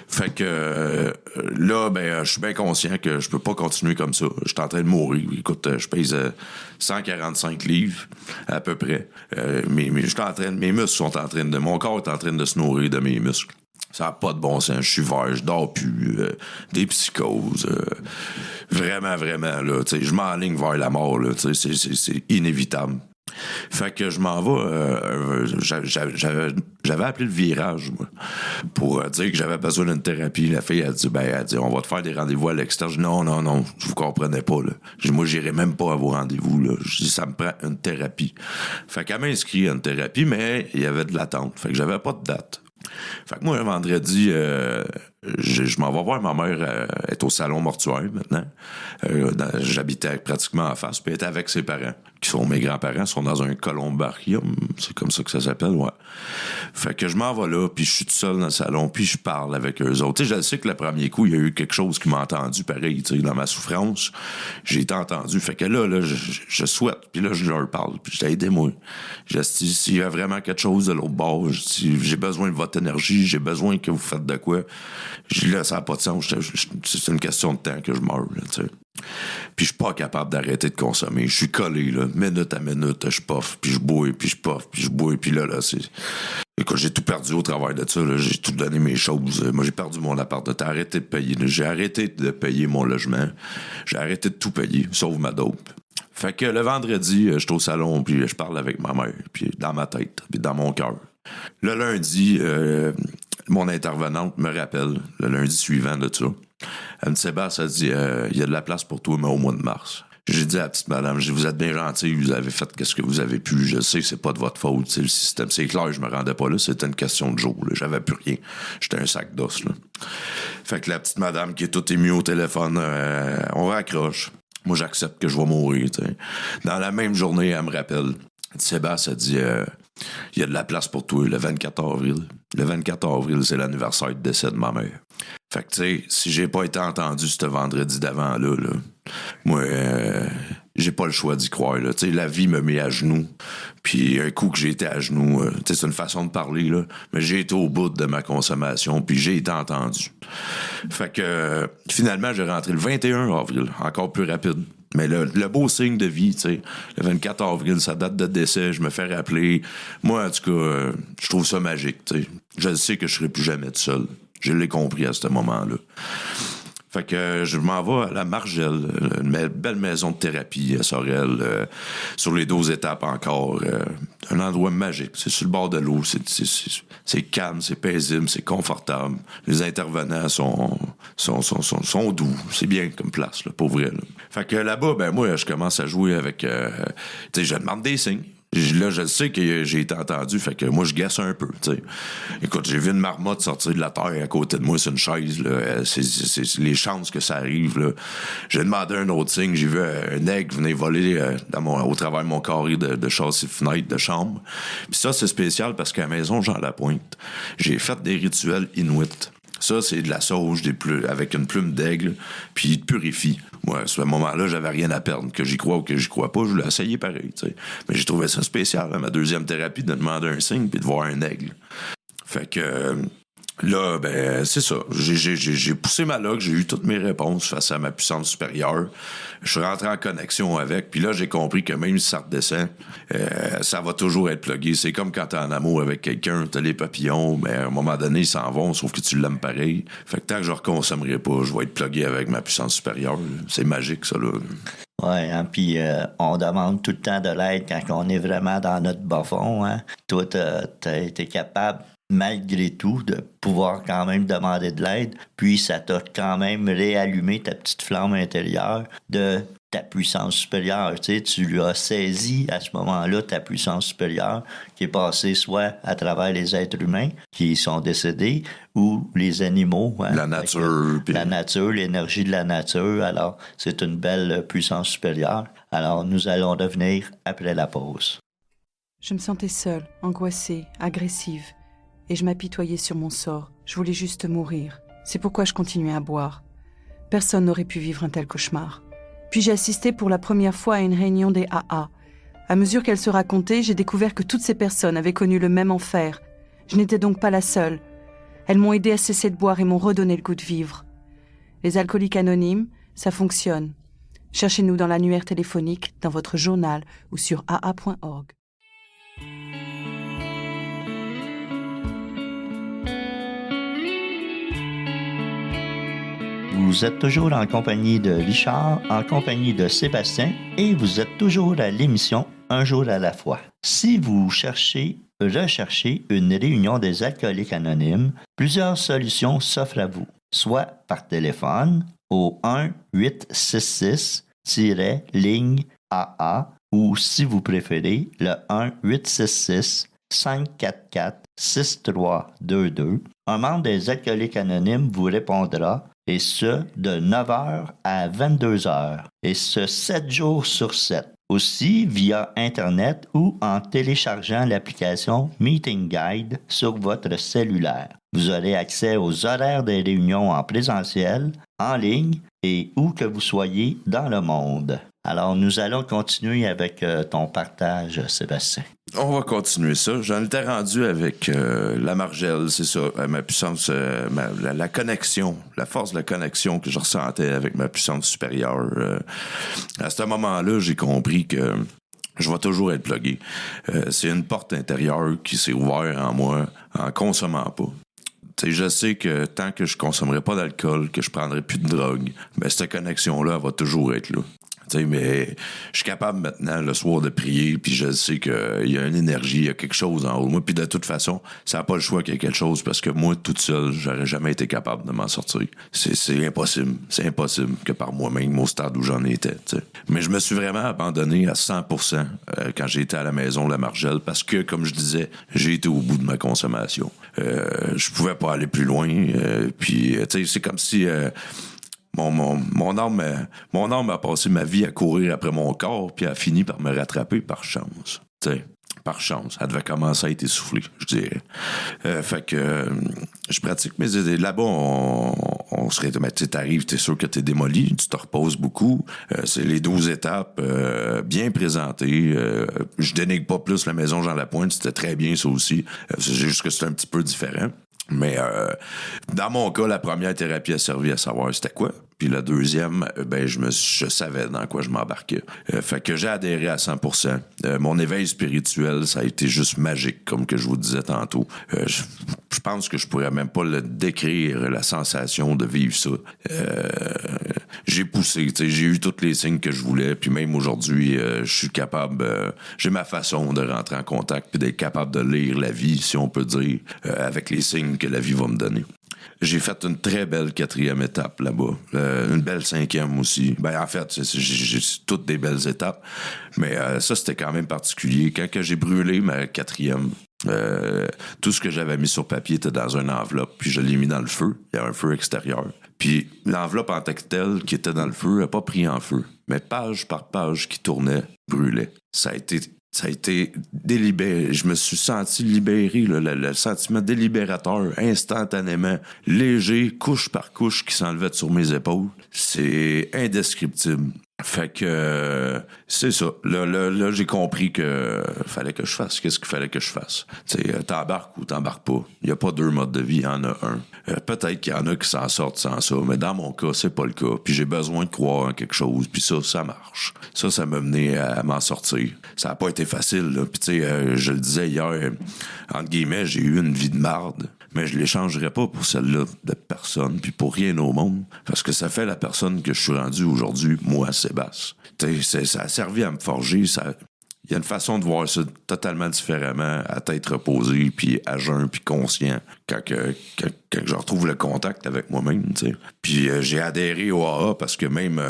Fait que là, je suis bien conscient que je peux pas continuer comme ça. Je suis en train de mourir. Écoute, je pèse 145 livres à peu près. Mes muscles sont en train de... Mon corps est en train de se nourrir de mes muscles. Ça n'a pas de bon sens. Je suis vert, je dors plus, des psychoses. Vraiment, vraiment, là. Je m'enligne vers la mort, là. C'est inévitable. Fait que je m'en vais. J'avais appelé le virage, moi, pour dire que j'avais besoin d'une thérapie. La fille, elle dit, on va te faire des rendez-vous à l'extérieur. Je dis, non, vous comprenez pas, là. Je dis, moi, j'irai même pas à vos rendez-vous, là. Je dis, ça me prend une thérapie. Fait qu'elle m'a inscrit à une thérapie, mais il y avait de l'attente. Fait que j'avais pas de date. Fait que moi, un vendredi, je m'en vais voir ma mère, elle est au salon mortuaire maintenant. J'habitais pratiquement en face, puis elle est avec ses parents, qui sont mes grands-parents, sont dans un columbarium, c'est comme ça que ça s'appelle, ouais. Fait que je m'en vais là, puis je suis tout seul dans le salon, puis je parle avec eux autres. Tu sais, je sais que le premier coup, il y a eu quelque chose qui m'a entendu pareil, tu sais, dans ma souffrance, j'ai été entendu. Fait que là, je souhaite, puis là, je leur parle, puis je dis, aidez-moi. S'il y a vraiment quelque chose de l'autre bord, j'ai besoin de votre énergie, j'ai besoin que vous faites de quoi. Je dis là, ça n'a pas de sens. C'est une question de temps que je meurs, là, tu sais. Puis je suis pas capable d'arrêter de consommer. Je suis collé, là, minute à minute, je poffe, puis je bois, puis je poffe, puis je bois, puis là, c'est... Écoute, j'ai tout perdu au travers de ça, là. J'ai tout donné mes choses. Moi, j'ai perdu mon appart. T'as arrêté de payer. J'ai arrêté de payer mon logement. J'ai arrêté de tout payer, sauf ma dope. Fait que le vendredi, je suis au salon, puis je parle avec ma mère, puis dans ma tête, puis dans mon cœur. Le lundi, mon intervenante me rappelle, le lundi suivant de ça. Elle me dit, Sébastien, elle dit, il y a de la place pour toi, mais au mois de mars. J'ai dit à la petite madame, vous êtes bien gentille, vous avez fait ce que vous avez pu. Je sais que c'est pas de votre faute, c'est le système. C'est clair, je me rendais pas là, c'était une question de jour. Là. J'avais plus rien. J'étais un sac d'os. Là. Fait que la petite madame qui est toute émue au téléphone, on raccroche. Moi, j'accepte que je vais mourir. T'sais. Dans la même journée, elle me rappelle. Sébastien a dit il y a de la place pour toi le 24 avril. Le 24 avril, c'est l'anniversaire du décès de ma mère. Fait que, tu sais, si j'ai pas été entendu ce vendredi d'avant-là, là, moi, j'ai pas le choix d'y croire. Là. Tu sais, la vie me met à genoux. Puis un coup que j'ai été à genoux, tu sais, c'est une façon de parler, là, mais j'ai été au bout de ma consommation, puis j'ai été entendu. Fait que, finalement, j'ai rentré le 21 avril, encore plus rapide. Mais le beau signe de vie, tu sais, le 24 avril, sa date de décès, je me fais rappeler. Moi, en tout cas, je trouve ça magique, tu sais. Je sais que je serai plus jamais tout seul. Je l'ai compris à ce moment-là. Fait que je m'en vais à la Margelle, une belle maison de thérapie à Sorel, sur les 12 étapes encore. Un endroit magique. C'est sur le bord de l'eau. C'est calme, c'est paisible, c'est confortable. Les intervenants sont doux. C'est bien comme place, là, pour vrai. Là. Fait que là-bas, ben moi, je commence à jouer avec... tu sais, je demande des signes. Là, je sais que j'ai été entendu, fait que moi, je gasse un peu, tu sais. Écoute, j'ai vu une marmotte sortir de la terre à côté de moi sur une chaise, là. C'est les chances que ça arrive, là. J'ai demandé un autre signe, j'ai vu un aigle venir voler au travers de mon carré de châssis fenêtre de chambre. Puis ça, c'est spécial parce qu'à la maison Jean Lapointe, j'ai fait des rituels inuits. Ça, c'est de la sauge avec une plume d'aigle, puis il te purifie. Moi, à ce moment-là, j'avais rien à perdre. Que j'y crois ou que j'y crois pas, je voulais essayer pareil, tu sais. Mais j'ai trouvé ça spécial, à ma deuxième thérapie, de demander un signe puis de voir un aigle. Fait que... là, ben, c'est ça. J'ai poussé ma loque, j'ai eu toutes mes réponses face à ma puissance supérieure. Je suis rentré en connexion avec, puis là, j'ai compris que même si ça redescend, ça va toujours être plugué. C'est comme quand t'es en amour avec quelqu'un, t'as les papillons, mais à un moment donné, ils s'en vont, sauf que tu l'aimes pareil. Fait que tant que je reconsommerai pas, je vais être plugué avec ma puissance supérieure. C'est magique, ça, là. Oui, hein, puis on demande tout le temps de l'aide quand on est vraiment dans notre bas fond. Hein. Toi, t'es capable, malgré tout, de pouvoir quand même demander de l'aide, puis ça t'a quand même réallumé ta petite flamme intérieure de ta puissance supérieure. Tu sais, tu lui as saisi à ce moment-là ta puissance supérieure qui est passée soit à travers les êtres humains qui sont décédés ou les animaux. Hein, la nature. La nature, l'énergie de la nature. Alors, c'est une belle puissance supérieure. Alors, nous allons revenir après la pause. Je me sentais seule, angoissée, agressive. Et je m'apitoyais sur mon sort. Je voulais juste mourir. C'est pourquoi je continuais à boire. Personne n'aurait pu vivre un tel cauchemar. Puis j'ai assisté pour la première fois à une réunion des AA. À mesure qu'elle se racontait, j'ai découvert que toutes ces personnes avaient connu le même enfer. Je n'étais donc pas la seule. Elles m'ont aidé à cesser de boire et m'ont redonné le goût de vivre. Les alcooliques anonymes, ça fonctionne. Cherchez-nous dans l'annuaire téléphonique, dans votre journal ou sur aa.org. Vous êtes toujours en compagnie de Richard, en compagnie de Sébastien, et vous êtes toujours à l'émission Un jour à la fois. Si vous recherchez une réunion des alcooliques anonymes, plusieurs solutions s'offrent à vous, soit par téléphone au 1-866-ligne AA ou, si vous préférez, le 1-866-544-6322. Un membre des alcooliques anonymes vous répondra, et ce, de 9h à 22h, et ce, 7 jours sur 7. Aussi via Internet ou en téléchargeant l'application Meeting Guide sur votre cellulaire. Vous aurez accès aux horaires des réunions en présentiel, en ligne et où que vous soyez dans le monde. Alors, nous allons continuer avec ton partage, Sébastien. On va continuer ça. J'en étais rendu avec la Margelle, c'est ça, ma puissance, la connexion, la force de la connexion que je ressentais avec ma puissance supérieure. À ce moment-là, j'ai compris que je vais toujours être plugué. C'est une porte intérieure qui s'est ouverte en moi en consommant pas. T'sais, je sais que tant que je consommerai pas d'alcool, que je prendrai plus de drogue, ben cette connexion-là, elle va toujours être là. T'sais, mais je suis capable maintenant, le soir, de prier, puis je sais qu'il y a une énergie, il y a quelque chose en haut de moi, puis de toute façon, ça n'a pas le choix qu'il y ait quelque chose, parce que moi, toute seule, j'aurais jamais été capable de m'en sortir. C'est impossible. C'est impossible que par moi-même, au stade où j'en étais. T'sais. Mais je me suis vraiment abandonné à 100% quand j'ai été à la maison La Margelle, parce que, comme je disais, j'ai été au bout de ma consommation. Je pouvais pas aller plus loin, puis, tu sais, c'est comme si... Mon âme a passé ma vie à courir après mon corps, puis a fini par me rattraper par chance. T'sais, par chance. Elle devait commencer à être essoufflée, je dirais. Fait que je pratique mes idées. Là-bas, on serait... Tu t'arrives, t'es sûr que t'es démoli, tu te reposes beaucoup. C'est les 12 étapes bien présentées. Je dénigre pas plus la maison Jean Lapointe, c'était très bien ça aussi. C'est juste que c'est un petit peu différent. Mais dans mon cas, la première thérapie a servi à savoir c'était quoi. Puis la deuxième, ben je savais dans quoi je m'embarquais. Fait que j'ai adhéré à 100%. Mon éveil spirituel, ça a été juste magique, comme que je vous disais tantôt. Je pense que je pourrais même pas le décrire, la sensation de vivre ça. J'ai poussé, j'ai eu tous les signes que je voulais, puis même aujourd'hui, je suis capable, j'ai ma façon de rentrer en contact, puis d'être capable de lire la vie, si on peut dire, avec les signes que la vie va me donner. J'ai fait une très belle 4e étape là-bas. Une belle 5e aussi. Ben, en fait, j'ai toutes des belles étapes. Mais ça, c'était quand même particulier. Quand que j'ai brûlé ma 4e, tout ce que j'avais mis sur papier était dans une enveloppe. Puis je l'ai mis dans le feu. Il y a un feu extérieur. Puis l'enveloppe en tant que telle qui était dans le feu n'a pas pris en feu. Mais page par page qui tournait, brûlait. Ça a été délibéré. Je me suis senti libéré, là, le sentiment délibérateur, instantanément, léger, couche par couche qui s'enlevait sur mes épaules. C'est indescriptible. Fait que c'est ça. Là, j'ai compris que fallait que je fasse. Qu'est-ce qu'il fallait que je fasse? Tu sais, t'embarques ou t'embarques pas. Il n'y a pas 2 modes de vie, il y en a un. Peut-être qu'il y en a qui s'en sortent sans ça, mais dans mon cas, c'est pas le cas. Puis j'ai besoin de croire en quelque chose, puis ça marche. Ça m'a mené à m'en sortir. Ça n'a pas été facile, là. Puis tu sais, je le disais hier, entre guillemets, j'ai eu une vie de marde. Mais je l'échangerais pas pour celle-là de personne, puis pour rien au monde, parce que ça fait la personne que je suis rendu aujourd'hui, moi, Sébastien. Ça a servi à me forger, il y a une façon de voir ça totalement différemment, à tête reposée, puis à jeun, puis conscient, quand je retrouve le contact avec moi-même, tu sais. Puis j'ai adhéré au AA parce que même...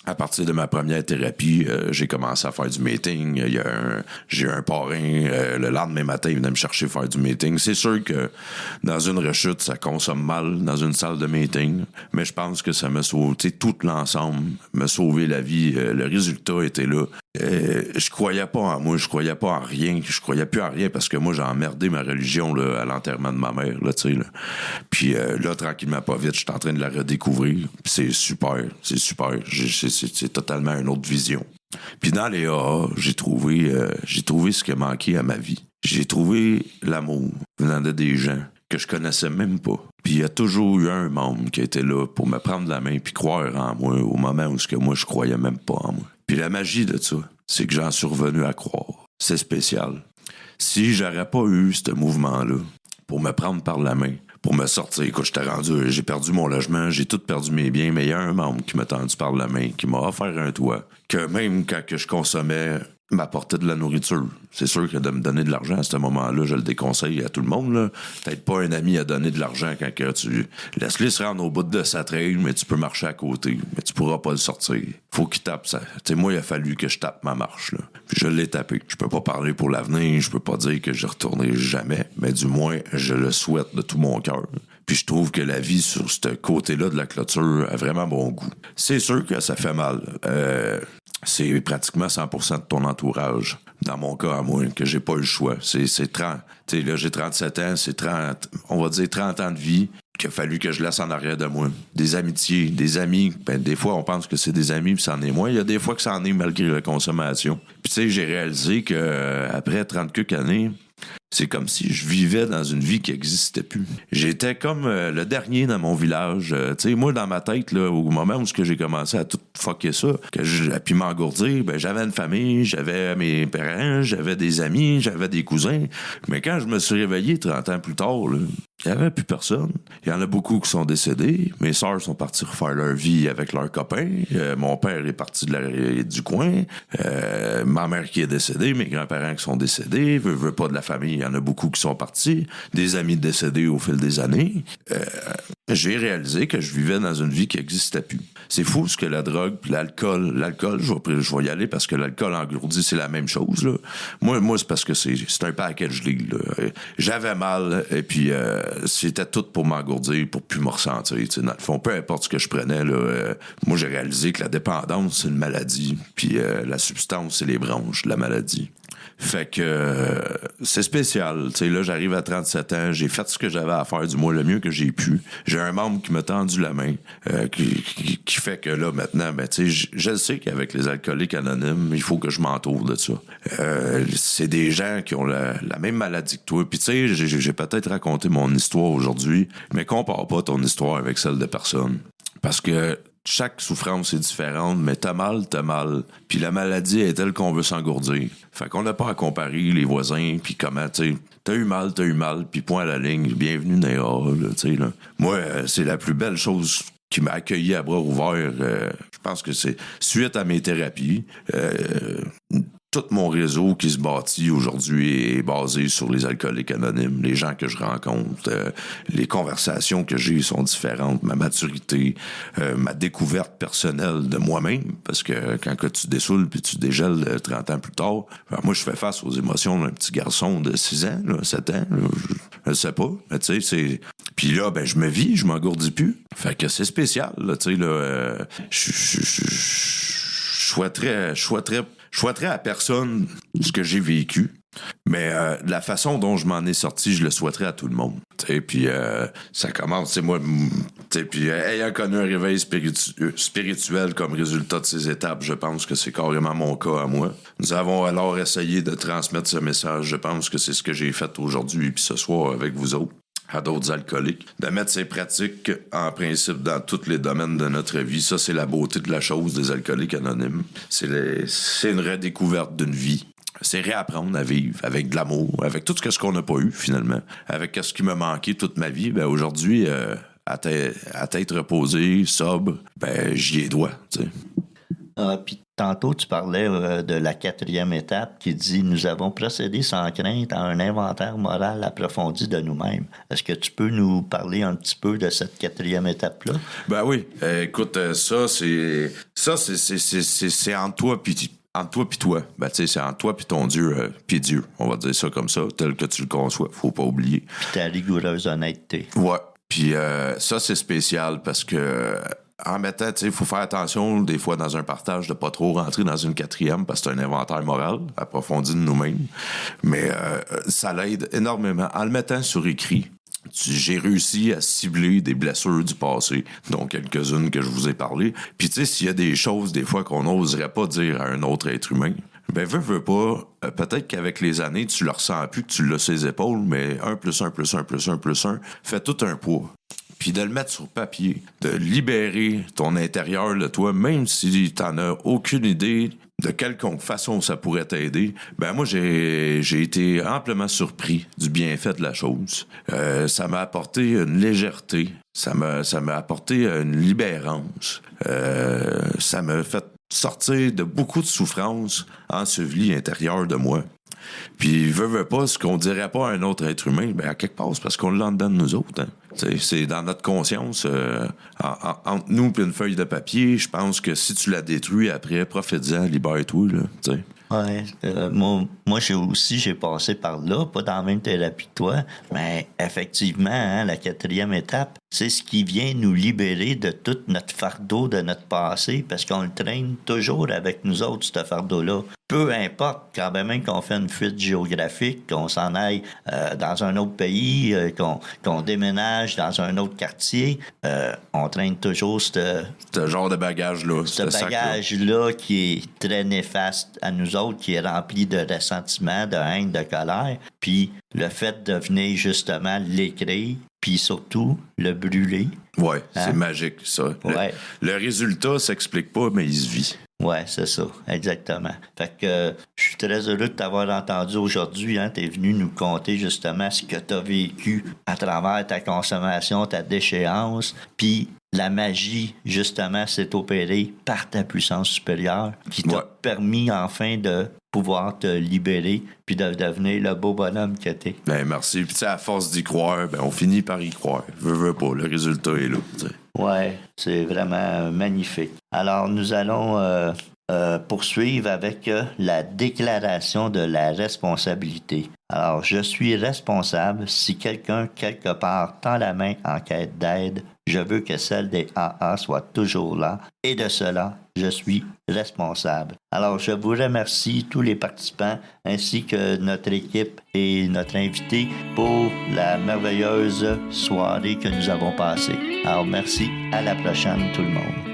à partir de ma première thérapie, j'ai commencé à faire du meeting. J'ai eu un parrain. Le lendemain matin, il venait me chercher faire du meeting. C'est sûr que dans une rechute, ça consomme mal dans une salle de meeting. Mais je pense que ça m'a sauvé. Tout l'ensemble m'a sauvé la vie. Le résultat était là. Je croyais pas en moi, je croyais pas en rien, je croyais plus en rien parce que moi j'ai emmerdé ma religion là, à l'enterrement de ma mère là, tu sais là. Puis là tranquillement pas vite, je suis en train de la redécouvrir. Puis c'est super. C'est totalement une autre vision. Puis dans les AA, j'ai trouvé ce qui a manqué à ma vie. J'ai trouvé l'amour venant de des gens que je connaissais même pas. Puis il y a toujours eu un membre qui était là pour me prendre la main puis croire en moi au moment où ce que moi je croyais même pas en moi. Puis la magie de ça, c'est que j'en suis revenu à croire. C'est spécial. Si j'aurais pas eu ce mouvement-là pour me prendre par la main, pour me sortir, écoute, j'ai perdu mon logement, j'ai tout perdu mes biens, mais il y a un membre qui m'a tendu par la main, qui m'a offert un toit, que même quand que je consommais, m'apportait de la nourriture. C'est sûr que de me donner de l'argent à ce moment-là, je le déconseille à tout le monde, là. Peut-être pas un ami à donner de l'argent quand que tu... Laisse-le se rendre au bout de sa traîne, mais tu peux marcher à côté. Mais tu pourras pas le sortir. Faut qu'il tape ça. Tu sais, moi, il a fallu que je tape ma marche, là. Puis je l'ai tapé. Je peux pas parler pour l'avenir, je peux pas dire que je retournerai jamais, mais du moins, je le souhaite de tout mon cœur. Puis je trouve que la vie sur ce côté-là de la clôture a vraiment bon goût. C'est sûr que ça fait mal. C'est pratiquement 100% de ton entourage. Dans mon cas, à moi, que j'ai pas eu le choix. C'est 30. Tu sais, là, j'ai 37 ans, c'est 30, on va dire 30 ans de vie qu'il a fallu que je laisse en arrière de moi. Des amitiés, des amis. Ben, des fois, on pense que c'est des amis, puis c'en est moins. Il y a des fois que c'en est malgré la consommation. Puis, tu sais, j'ai réalisé que après 30 quelques années, c'est comme si je vivais dans une vie qui n'existait plus. J'étais comme le dernier dans mon village. Tu sais, moi, dans ma tête, là, au moment où j'ai commencé à tout fucker ça, puis m'engourdir, ben, j'avais une famille, j'avais mes parents, j'avais des amis, j'avais des cousins. Mais quand je me suis réveillé 30 ans plus tard, là, il n'y avait plus personne. Il y en a beaucoup qui sont décédés. Mes sœurs sont parties refaire leur vie avec leurs copains. Mon père est parti du coin. Ma mère qui est décédée, mes grands-parents qui sont décédés. Veux pas de la famille, il y en a beaucoup qui sont partis. Des amis décédés au fil des années. J'ai réalisé que je vivais dans une vie qui n'existait plus. C'est fou ce que la drogue puis l'alcool, je vais y aller parce que l'alcool engourdi, c'est la même chose. Là. Moi, c'est parce que c'est un package deal. Là. J'avais mal et puis c'était tout pour m'engourdir, pour plus me ressentir. Dans le fond, peu importe ce que je prenais, là, moi j'ai réalisé que la dépendance, c'est une maladie, puis la substance, c'est les branches de la maladie. Fait que c'est spécial. T'sais, là, j'arrive à 37 ans, j'ai fait ce que j'avais à faire, du moins le mieux que j'ai pu. J'ai un membre qui m'a tendu la main, qui fait que là, maintenant, ben, je sais qu'avec les alcooliques anonymes, il faut que je m'entoure de ça. C'est des gens qui ont la même maladie que toi. Puis tu sais, j'ai peut-être raconté mon histoire aujourd'hui, mais compare pas ton histoire avec celle de personne. Parce que chaque souffrance est différente, mais t'as mal. Puis la maladie est telle qu'on veut s'engourdir. Fait qu'on n'a pas à comparer les voisins, puis comment, tu sais, t'as eu mal, puis point à la ligne, bienvenue dans les halls, là, tu sais, là. Moi, c'est la plus belle chose qui m'a accueilli à bras ouverts. Je pense que c'est suite à mes thérapies. Tout mon réseau qui se bâtit aujourd'hui est basé sur les alcooliques anonymes, les gens que je rencontre, les conversations que j'ai sont différentes, ma maturité, ma découverte personnelle de moi-même, parce que quand que tu dessoules puis tu dégèles 30 ans plus tard, moi je fais face aux émotions d'un petit garçon de 6 ans, là, 7 ans, là, je sais pas, mais tu sais, c'est... Puis là, ben je me vis, je m'engourdis plus. Fait que c'est spécial, là, tu sais, là, je souhaiterais à personne ce que j'ai vécu, mais la façon dont je m'en ai sorti, je le souhaiterais à tout le monde. Puis ça commence, c'est moi, puis ayant connu un réveil spirituel comme résultat de ces étapes, je pense que c'est carrément mon cas à moi. Nous avons alors essayé de transmettre ce message. Je pense que c'est ce que j'ai fait aujourd'hui puis ce soir avec vous autres, à d'autres alcooliques, de mettre ces pratiques en principe dans tous les domaines de notre vie. Ça, c'est la beauté de la chose des alcooliques anonymes. C'est une redécouverte d'une vie. C'est réapprendre à vivre avec de l'amour, avec tout ce qu'on n'a pas eu, finalement, avec ce qui m'a manqué toute ma vie. Ben, aujourd'hui, à tête reposée, sobre, ben, j'y ai droit, tu sais. Puis tantôt, tu parlais de la 4e étape qui dit « Nous avons procédé sans crainte à un inventaire moral approfondi de nous-mêmes ». Est-ce que tu peux nous parler un petit peu de cette 4e étape-là? Ben oui. Écoute, ça, c'est entre toi puis toi. Ben, tu sais, c'est entre toi puis ton Dieu, puis Dieu. On va dire ça comme ça, tel que tu le conçois. Faut pas oublier. Puis ta rigoureuse honnêteté. Ouais. Puis ça, c'est spécial parce que... En mettant, tu sais, il faut faire attention des fois dans un partage de pas trop rentrer dans une 4e parce que c'est un inventaire moral approfondi de nous-mêmes. Mais ça l'aide énormément. En le mettant sur écrit, j'ai réussi à cibler des blessures du passé, dont quelques-unes que je vous ai parlé. Puis tu sais, s'il y a des choses des fois qu'on n'oserait pas dire à un autre être humain, ben veux pas, peut-être qu'avec les années, tu le ressens plus, que tu l'as sur les épaules, mais 1 + 1 + 1 + 1 + 1 fait tout un poids. Puis de le mettre sur papier, de libérer ton intérieur de toi, même si t'en as aucune idée de quelconque façon ça pourrait t'aider, ben moi j'ai été amplement surpris du bienfait de la chose. Ça m'a apporté une légèreté, ça m'a apporté une libérance, ça m'a fait sortir de beaucoup de souffrances ensevelies intérieures de moi. Puis, veut pas, ce qu'on dirait pas à un autre être humain, ben à quelque part, c'est parce qu'on l'en donne nous autres. Hein. C'est dans notre conscience, entre nous et une feuille de papier, je pense que si tu la détruis après, profite-en, libère-toi, là, t'sais. Ouais, moi j'ai passé par là, pas dans la même thérapie que toi, mais effectivement, hein, la 4e étape, c'est ce qui vient nous libérer de tout notre fardeau de notre passé, parce qu'on le traîne toujours avec nous autres, ce fardeau-là. Peu importe, quand même qu'on fait une fuite géographique, qu'on s'en aille dans un autre pays, qu'on déménage dans un autre quartier, on traîne toujours ce genre de bagage-là. Ce bagage-là qui est très néfaste à nous autres, qui est rempli de ressentiment, de haine, de colère. Puis le fait de venir justement l'écrire, puis surtout le brûler. Ouais, c'est magique, ça. Ouais. Le résultat s'explique pas, mais il se vit. Ouais, c'est ça, exactement. Fait que je suis très heureux de t'avoir entendu aujourd'hui. Hein. Tu es venu nous conter justement ce que tu as vécu à travers ta consommation, ta déchéance, puis la magie, justement, s'est opérée par ta puissance supérieure qui t'a permis enfin de pouvoir te libérer puis de devenir le beau bonhomme que t'es. Ben merci. Puis à force d'y croire, ben on finit par y croire. Veux pas, le résultat est là. T'sais. Ouais, c'est vraiment magnifique. Alors, nous allons poursuivre avec la déclaration de la responsabilité. Alors, je suis responsable si quelqu'un, quelque part, tend la main en quête d'aide. Je veux que celle des AA soit toujours là. Et de cela, je suis responsable. Alors, je vous remercie, tous les participants, ainsi que notre équipe et notre invité pour la merveilleuse soirée que nous avons passée. Alors, merci. À la prochaine, tout le monde.